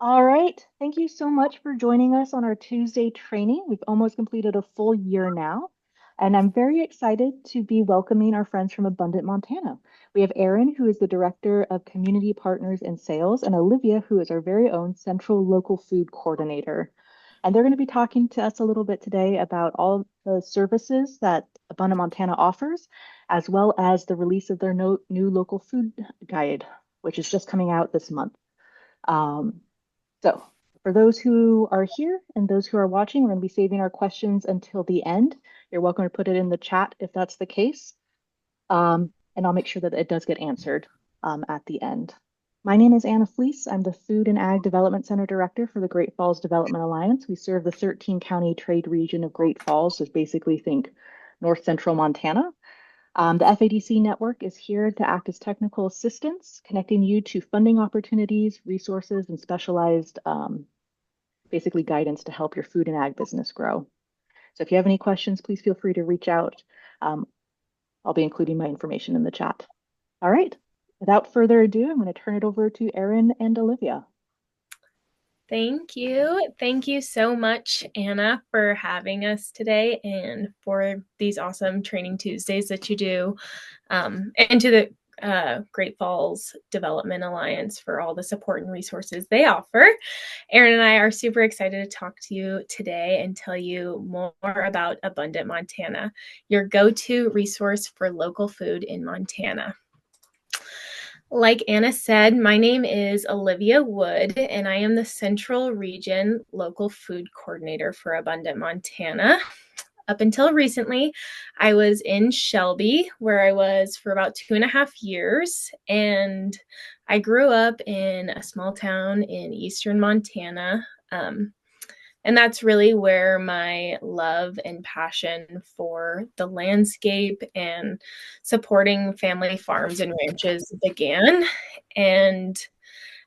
All right. Thank you so much for joining us on our Tuesday training. We've almost completed a full year now, and I'm very excited to be welcoming our friends from Abundant Montana. We have Erin, who is the Director of Community Partners and Sales, and Olivia, who is our very own Central Local Food Coordinator. And they're going to be talking to us a little bit today about all the services that Abundant Montana offers, as well as the release of their new local food guide, which is just coming out this month. Um, so for those who are here and those who are watching, we're going to be saving our questions until the end. You're welcome to put it in the chat if that's the case. And I'll make sure that it does get answered at the end. My name is Anna Fleece. I'm the Food and Ag Development Center Director for the Great Falls Development Alliance. We serve the 13 county trade region of Great Falls, so basically think north central Montana. The FADC network is here to act as technical assistance, connecting you to funding opportunities, resources, and specialized basically guidance to help your food and ag business grow. So if you have any questions, please feel free to reach out. Um, I'll be including my information in the chat. All right. Without further ado, I'm going to turn it over to Erin and Olivia. Thank you. Thank you so much, Anna, for having us today and for these awesome Training Tuesdays that you do, and to the Great Falls Development Alliance for all the support and resources they offer. Erin and I are super excited to talk to you today and tell you more about Abundant Montana, your go-to resource for local food in Montana. Like Anna said, my name is Olivia Wood, and I am the Central Region Local Food Coordinator for Abundant Montana. Up until recently, I was in Shelby, where I was for about 2.5 years, and I grew up in a small town in eastern Montana. And that's really where my love and passion for the landscape and supporting family farms and ranches began. And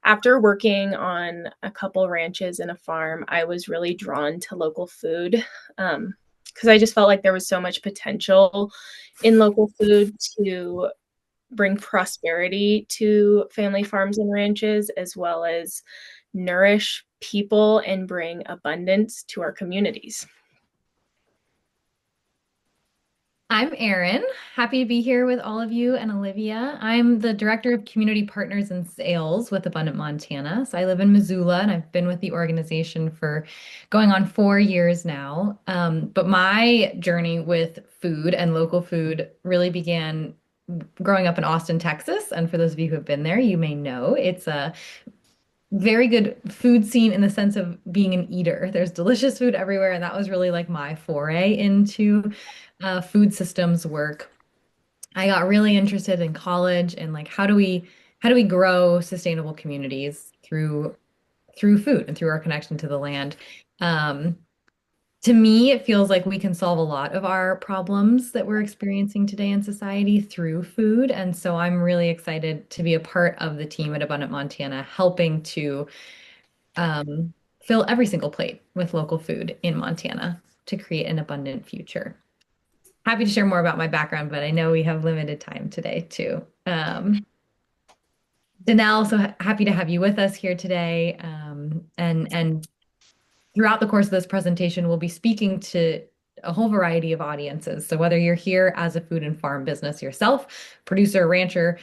after working on a couple ranches and a farm, I was really drawn to local food because I just felt like there was so much potential in local food to bring prosperity to family farms and ranches, as well as nourish people and bring abundance to our communities. I'm Erin. Happy to be here with all of you and Olivia. I'm the Director of Community Partners and Sales with Abundant Montana. So I live in Missoula and I've been with the organization for going on 4 years now. But my journey with food and local food really began growing up in Austin, Texas. And for those of you who have been there, you may know it's a very good food scene in the sense of being an eater. There's delicious food everywhere, and that was really like my foray into food systems work. I got really interested in college and like how do we grow sustainable communities through food and through our connection to the land. Um, to me, it feels like we can solve a lot of our problems that we're experiencing today in society through food. And so I'm really excited to be a part of the team at Abundant Montana, helping to fill every single plate with local food in Montana to create an abundant future. Happy to share more about my background, but I know we have limited time today too. Danelle, so happy to have you with us here today. And throughout the course of this presentation, we'll be speaking to a whole variety of audiences. So whether you're here as a food and farm business yourself, producer, rancher,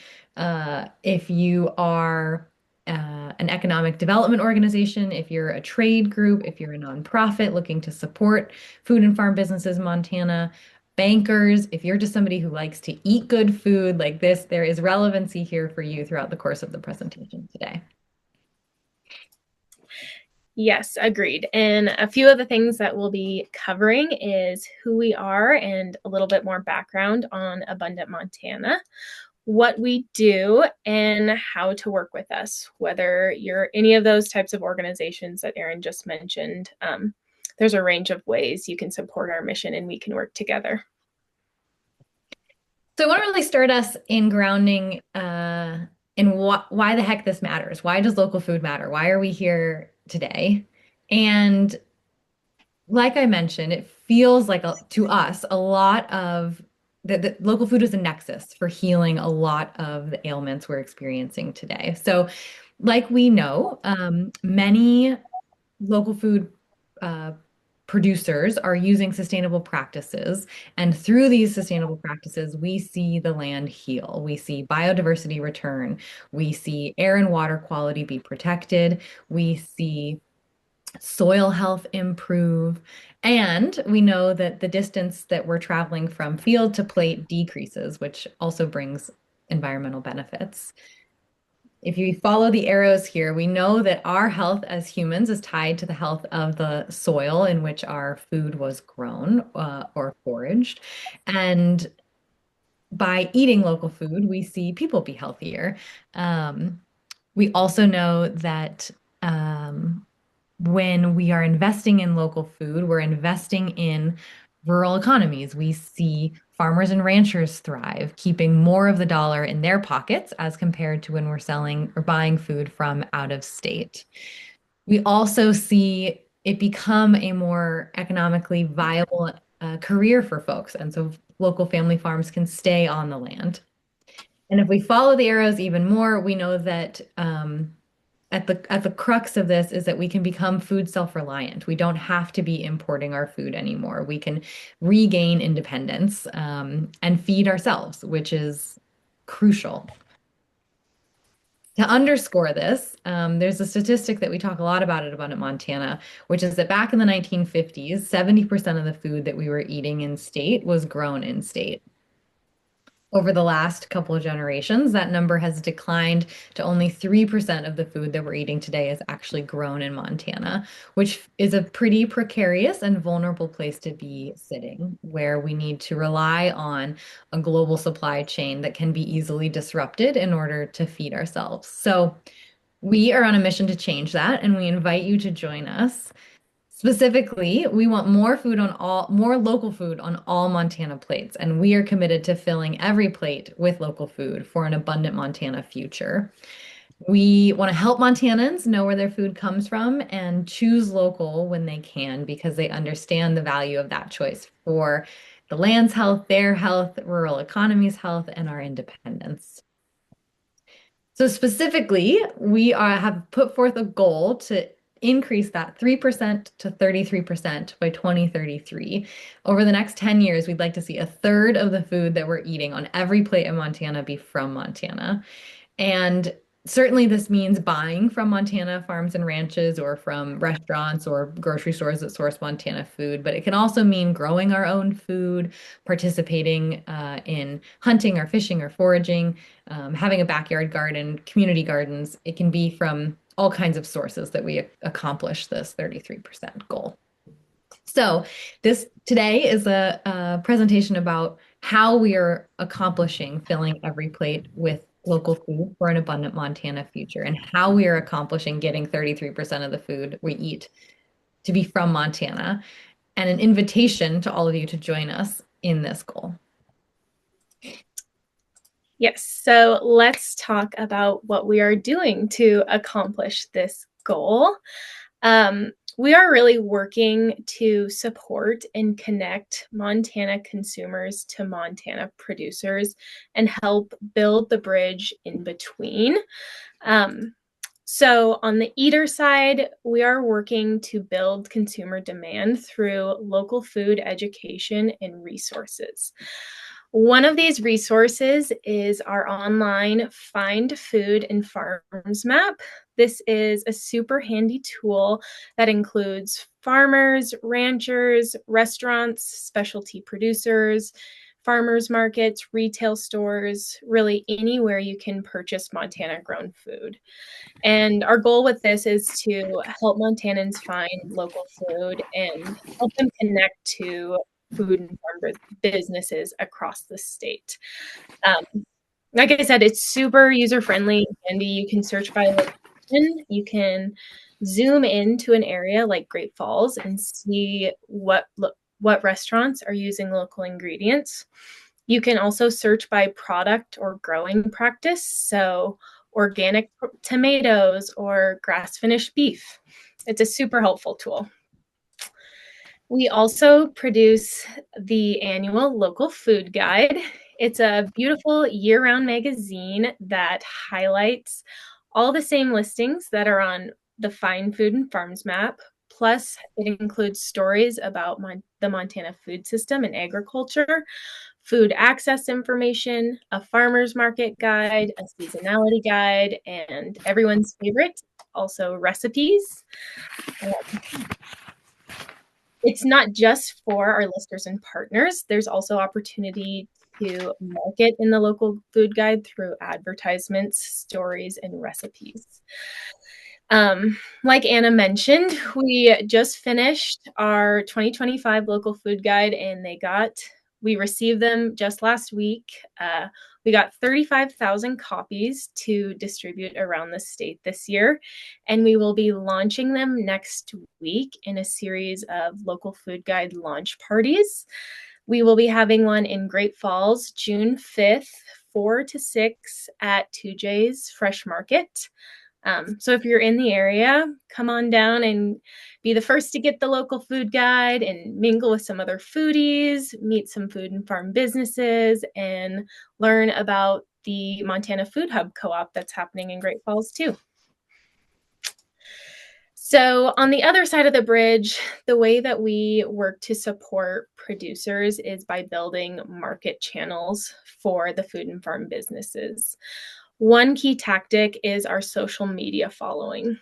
if you are an economic development organization, if you're a trade group, if you're a nonprofit looking to support food and farm businesses in Montana, bankers, if you're just somebody who likes to eat good food like this, there is relevancy here for you throughout the course of the presentation today. Yes, agreed. And a few of the things that we'll be covering is who we are and a little bit more background on Abundant Montana, what we do, and how to work with us. Whether you're any of those types of organizations that Erin just mentioned, there's a range of ways you can support our mission and we can work together. So I want to really start us in grounding in why the heck this matters. Why does local food matter? Why are we here today? And like I mentioned, it feels like to us a lot of that local food is a nexus for healing a lot of the ailments we're experiencing today. So, like we know, many local food uh, producers are using sustainable practices. And through these sustainable practices, we see the land heal. We see biodiversity return. We see air and water quality be protected. We see soil health improve. And we know that the distance that we're traveling from field to plate decreases, which also brings environmental benefits. If you follow the arrows here, we know that our health as humans is tied to the health of the soil in which our food was grown or foraged. And by eating local food, we see people be healthier. Um, we also know that when we are investing in local food, we're investing in rural economies. We see farmers and ranchers thrive, keeping more of the dollar in their pockets as compared to when we're selling or buying food from out of state. We also see it become a more economically viable career for folks. And so local family farms can stay on the land. And if we follow the arrows even more, we know that at the crux of this is that we can become food self-reliant. We don't have to be importing our food anymore. We can regain independence and feed ourselves, which is crucial. To underscore this, there's a statistic that we talk a lot about at Abundant Montana, which is that back in the 1950s, 70% of the food that we were eating in state was grown in state. Over the last couple of generations, that number has declined to only 3% of the food that we're eating today is actually grown in Montana, which is a pretty precarious and vulnerable place to be sitting, where we need to rely on a global supply chain that can be easily disrupted in order to feed ourselves. So we are on a mission to change that, and we invite you to join us. Specifically, we want more local food on all Montana plates, and we are committed to filling every plate with local food for an abundant Montana future. We want to help Montanans know where their food comes from and choose local when they can because they understand the value of that choice for the land's health, their health, rural economy's health, and our independence. So specifically, we have put forth a goal to increase that 3% to 33% by 2033. Over the next 10 years, we'd like to see a third of the food that we're eating on every plate in Montana be from Montana. And certainly this means buying from Montana farms and ranches or from restaurants or grocery stores that source Montana food, but it can also mean growing our own food, participating in hunting or fishing or foraging, having a backyard garden, community gardens. It can be from all kinds of sources that we accomplish this 33% goal. So this today is a presentation about how we are accomplishing filling every plate with local food for an abundant Montana future and how we are accomplishing getting 33% of the food we eat to be from Montana and an invitation to all of you to join us in this goal. Yes, so let's talk about what we are doing to accomplish this goal. We are really working to support and connect Montana consumers to Montana producers and help build the bridge in between. So on the eater side, we are working to build consumer demand through local food education and resources. One of these resources is our online Find Food and Farms map. This is a super handy tool that includes farmers, ranchers, restaurants, specialty producers, farmers markets, retail stores, really anywhere you can purchase Montana grown food. And our goal with this is to help Montanans find local food and help them connect to food and farm businesses across the state. Like I said, it's super user-friendly, handy. You can search by location. You can zoom into an area like Great Falls and see what restaurants are using local ingredients. You can also search by product or growing practice, so organic tomatoes or grass-finished beef. It's a super helpful tool. We also produce the annual local food guide. It's a beautiful year-round magazine that highlights all the same listings that are on the Fine Food and Farms map. Plus, it includes stories about the Montana food system and agriculture, food access information, a farmer's market guide, a seasonality guide, and everyone's favorite, also recipes. It's not just for our listers and partners. There's also opportunity to market in the local food guide through advertisements, stories, and recipes. Like Anna mentioned, we just finished our 2025 local food guide, and we received them just last week. We got 35,000 copies to distribute around the state this year, and we will be launching them next week in a series of local food guide launch parties. We will be having one in Great Falls, June 5th, 4 to 6 at 2J's Fresh Market. So if you're in the area, come on down and be the first to get the local food guide and mingle with some other foodies, meet some food and farm businesses, and learn about the Montana Food Hub Co-op that's happening in Great Falls too. So on the other side of the bridge, the way that we work to support producers is by building market channels for the food and farm businesses. One key tactic is our social media following.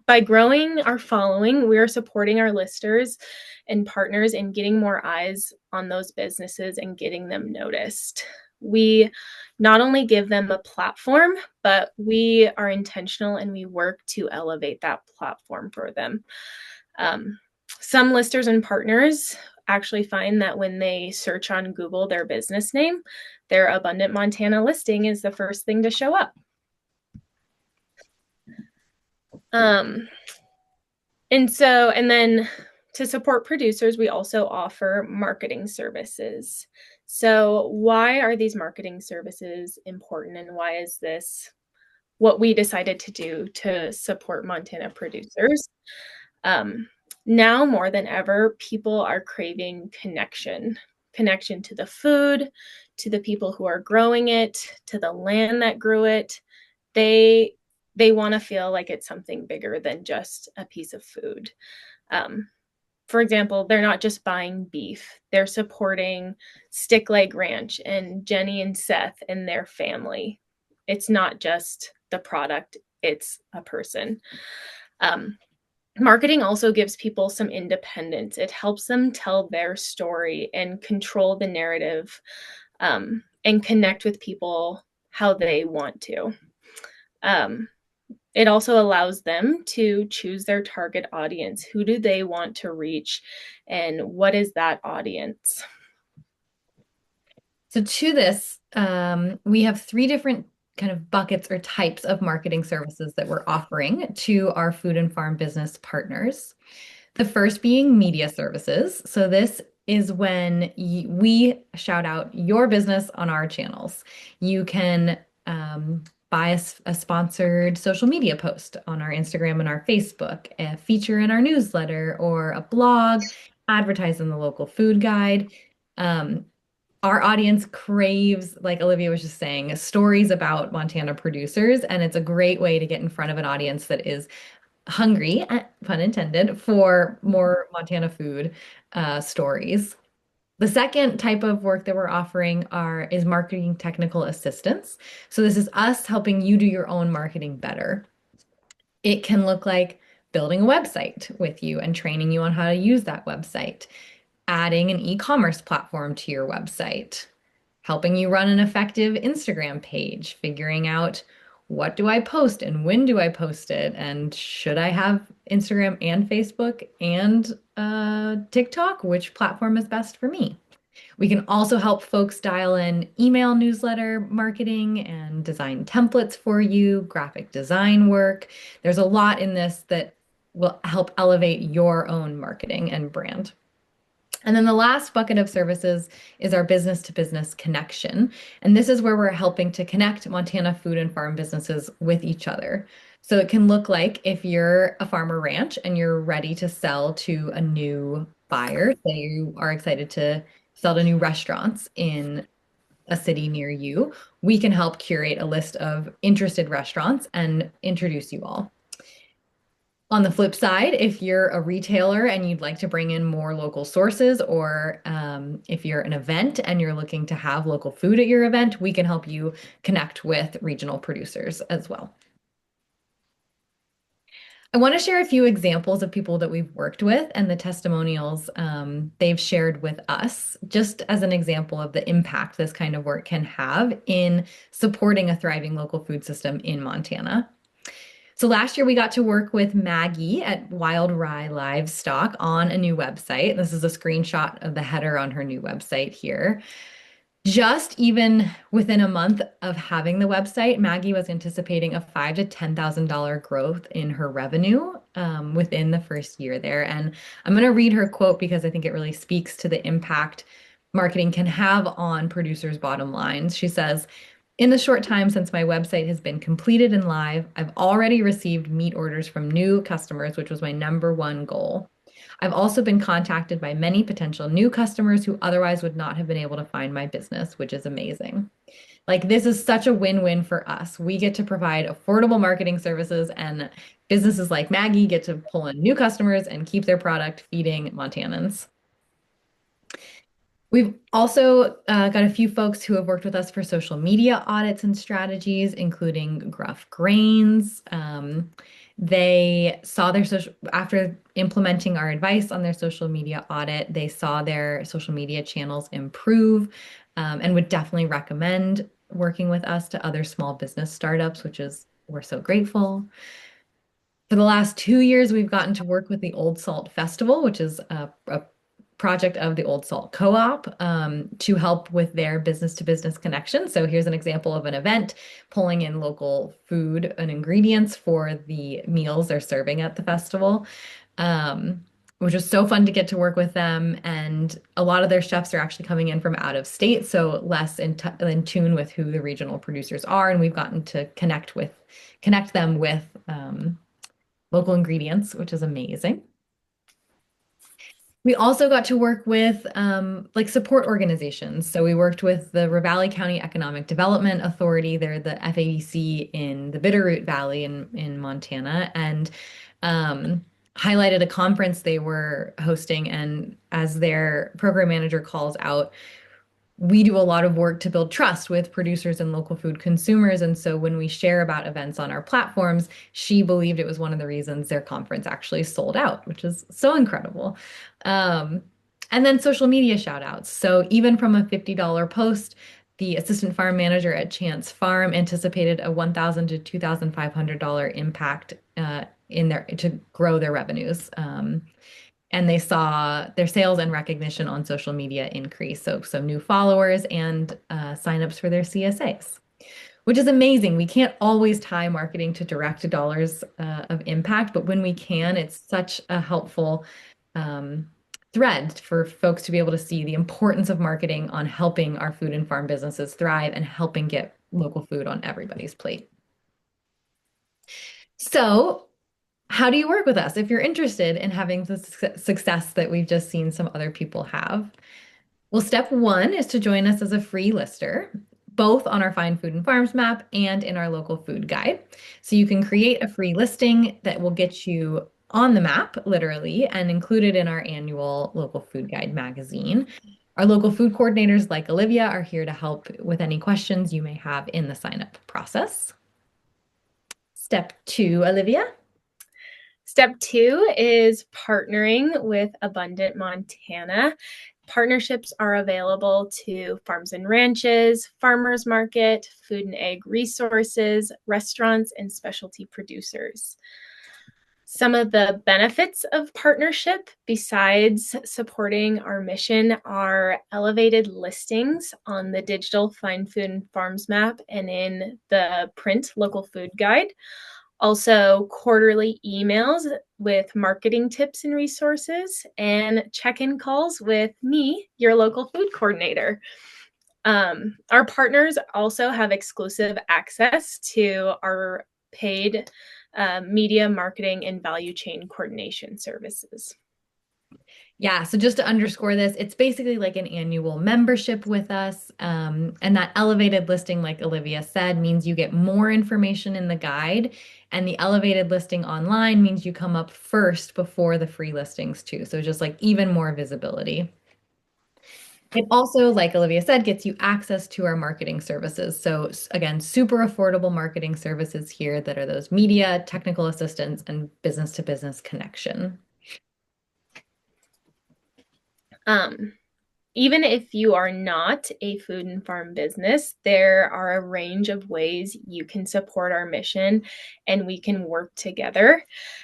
By growing our following, we are supporting our listers and partners in getting more eyes on those businesses and getting them noticed. We not only give them a platform, but we are intentional and we work to elevate that platform for them. Some listers and partners actually find that when they search on Google their business name, their Abundant Montana listing is the first thing to show up. And then to support producers, we also offer marketing services. So why are these marketing services important, and why is this what we decided to do to support Montana producers? Now more than ever, people are craving connection to the food, to the people who are growing it, to the land that grew it. They want to feel like it's something bigger than just a piece of food. For example, they're not just buying beef, they're supporting Stick Leg Ranch and Jenny and Seth and their family. It's not just the product, it's a person. Marketing also gives people some independence. It helps them tell their story and control the narrative, and connect with people how they want to. It also allows them to choose their target audience. Who do they want to reach, and what is that audience? So to this, we have three different kind of buckets or types of marketing services that we're offering to our food and farm business partners. The first being media services. So this is when we shout out your business on our channels. You can buy a sponsored social media post on our Instagram and our Facebook, a feature in our newsletter, or a blog, advertise in the local food guide. Our audience craves, like Olivia was just saying, stories about Montana producers, and it's a great way to get in front of an audience that is hungry, pun intended, for more Montana food stories. The second type of work that we're offering is marketing technical assistance. So this is us helping you do your own marketing better. It can look like building a website with you and training you on how to use that website, adding an e-commerce platform to your website, helping you run an effective Instagram page, figuring out what do I post and when do I post it, and should I have Instagram and Facebook and TikTok? Which platform is best for me? We can also help folks dial in email newsletter marketing and design templates for you, graphic design work. There's a lot in this that will help elevate your own marketing and brand. And then the last bucket of services is our business to business connection. And this is where we're helping to connect Montana food and farm businesses with each other. So it can look like if you're a farmer ranch and you're ready to sell to a new buyers, say you are excited to sell to new restaurants in a city near you, we can help curate a list of interested restaurants and introduce you all. On the flip side, if you're a retailer and you'd like to bring in more local sources, or if you're an event and you're looking to have local food at your event, we can help you connect with regional producers as well. I want to share a few examples of people that we've worked with and the testimonials they've shared with us, just as an example of the impact this kind of work can have in supporting a thriving local food system in Montana. So last year we got to work with Maggie at Wild Rye Livestock on a new website. This is a screenshot of the header on her new website here. Just even within a month of having the website, Maggie was anticipating a $5,000 to $10,000 growth in her revenue within the first year there. And I'm going to read her quote because I think it really speaks to the impact marketing can have on producers' bottom lines. She says, "In the short time since my website has been completed and live, I've already received meat orders from new customers, which was my number one goal. I've also been contacted by many potential new customers who otherwise would not have been able to find my business, which is amazing." Like, this is such a win-win for us. We get to provide affordable marketing services, and businesses like Maggie get to pull in new customers and keep their product feeding Montanans. We've also got a few folks who have worked with us for social media audits and strategies, including Gruff Grains. They saw their after implementing our advice on their social media audit, they saw their social media channels improve, and would definitely recommend working with us to other small business startups, we're so grateful. For the last 2 years, we've gotten to work with the Old Salt Festival, which is a project of the Old Salt Co-op, to help with their business-to-business connection. So here's an example of an event pulling in local food and ingredients for the meals they're serving at the festival, which was so fun to get to work with them. And a lot of their chefs are actually coming in from out of state, so less in tune with who the regional producers are. And we've gotten to connect them with local ingredients, which is amazing. We also got to work with like support organizations. So we worked with the Ravalli County Economic Development Authority. They're the FADC in the Bitterroot Valley in Montana, and highlighted a conference they were hosting. And as their program manager calls out, we do a lot of work to build trust with producers and local food consumers. And so when we share about events on our platforms, she believed it was one of the reasons their conference actually sold out, which is so incredible. And then social media shout outs. So even from a $50 post, the assistant farm manager at Chance Farm anticipated a $1,000 to $2,500 impact to grow their revenues. And they saw their sales and recognition on social media increase. So new followers and signups for their CSAs, which is amazing. We can't always tie marketing to direct dollars of impact, but when we can, it's such a helpful thread for folks to be able to see the importance of marketing on helping our food and farm businesses thrive and helping get local food on everybody's plate. So, how do you work with us if you're interested in having the success that we've just seen some other people have? Well, step one is to join us as a free lister, both on our Find Food and Farms map and in our local food guide. So you can create a free listing that will get you on the map, literally, and included in our annual local food guide magazine. Our local food coordinators, like Olivia, are here to help with any questions you may have in the sign-up process. Step two, Olivia. Step two is partnering with Abundant Montana. Partnerships are available to farms and ranches, farmers market, food and ag resources, restaurants, and specialty producers. Some of the benefits of partnership, besides supporting our mission, are elevated listings on the digital Find Food and Farms map and in the print local food guide. Also, quarterly emails with marketing tips and resources, and check-in calls with me, your local food coordinator. Our partners also have exclusive access to our paid media marketing and value chain coordination services. Yeah, so just to underscore this, it's basically like an annual membership with us. And that elevated listing, like Olivia said, means you get more information in the guide. And the elevated listing online means you come up first before the free listings too. So just like even more visibility. It also, like Olivia said, gets you access to our marketing services. So again, super affordable marketing services here that are those media, technical assistance, and business to business connection. Um, Even if you are not a food and farm business, there are a range of ways you can support our mission and we can work together.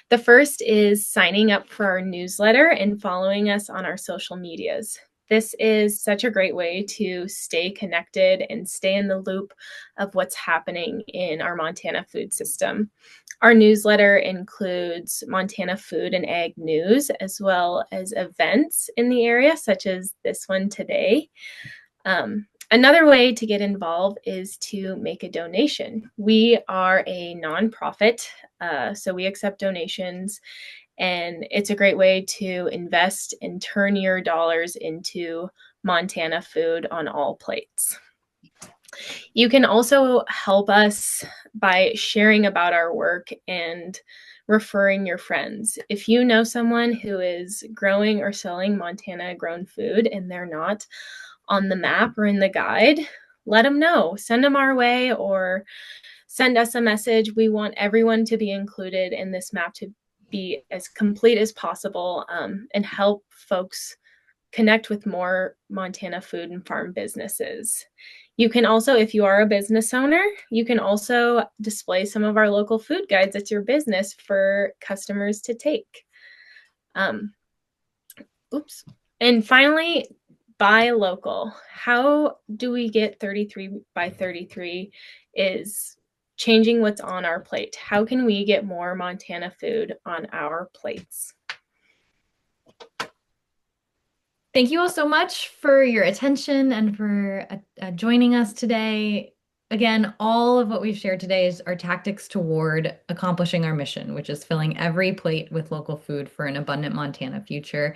The first is signing up for our newsletter and following us on our social medias. This is such a great way to stay connected and stay in the loop of what's happening in our Montana food system. Our newsletter includes Montana food and ag news, as well as events in the area, such as this one today. Another way to get involved is to make a donation. We are a nonprofit, so we accept donations, and it's a great way to invest and turn your dollars into Montana food on all plates. You can also help us by sharing about our work and referring your friends. If you know someone who is growing or selling Montana grown food and they're not on the map or in the guide, let them know. Send them our way or send us a message. We want everyone to be included in this map to be as complete as possible, and help folks connect with more Montana food and farm businesses. You can also, if you are a business owner, you can also display some of our local food guides at your business for customers to take. Um, oops. And finally, buy local. How do we get 33 by 33 is changing what's on our plate. How can we get more Montana food on our plates? Thank you all so much for your attention and for joining us today. Again, all of what we've shared today is our tactics toward accomplishing our mission, which is filling every plate with local food for an abundant Montana future.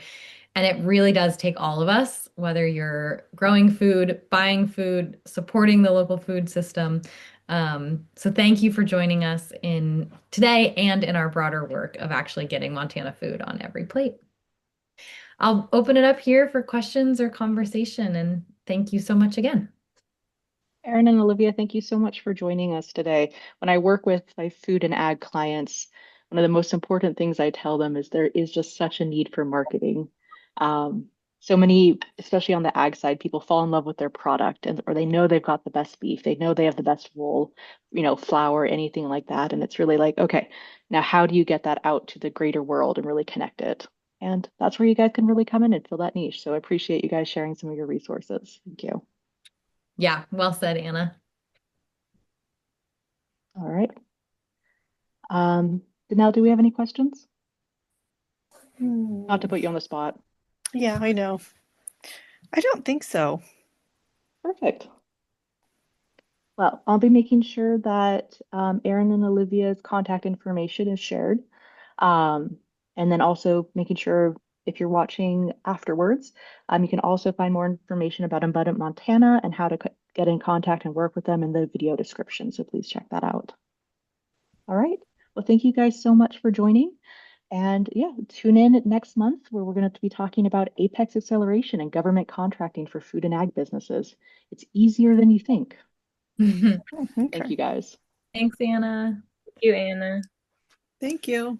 And it really does take all of us, whether you're growing food, buying food, supporting the local food system. So thank you for joining us in today and in our broader work of actually getting Montana food on every plate. I'll open it up here for questions or conversation, and thank you so much again. Erin and Olivia, thank you so much for joining us today. When I work with my food and ag clients, one of the most important things I tell them is there is just such a need for marketing. Um, so many, especially on the ag side, people fall in love with their product and or they know they've got the best beef, they know they have the best wool, flour, anything like that. And it's really like, okay, now how do you get that out to the greater world and really connect it? And that's where you guys can really come in and fill that niche. So I appreciate you guys sharing some of your resources. Thank you. Yeah, well said, Anna. All right. Danelle, do we have any questions? Not to put you on the spot. Yeah, I know. I don't think so. Perfect. Well, I'll be making sure that Erin and Olivia's contact information is shared. Um, and then also making sure if you're watching afterwards, you can also find more information about Abundant Montana and how to get in contact and work with them in the video description. So please check that out. All right. Well, thank you guys so much for joining. And yeah, tune in next month where we're going to be talking about Apex acceleration and government contracting for food and ag businesses. It's easier than you think. Okay. Thank you guys. Thanks, Anna. Thank you, Anna. Thank you.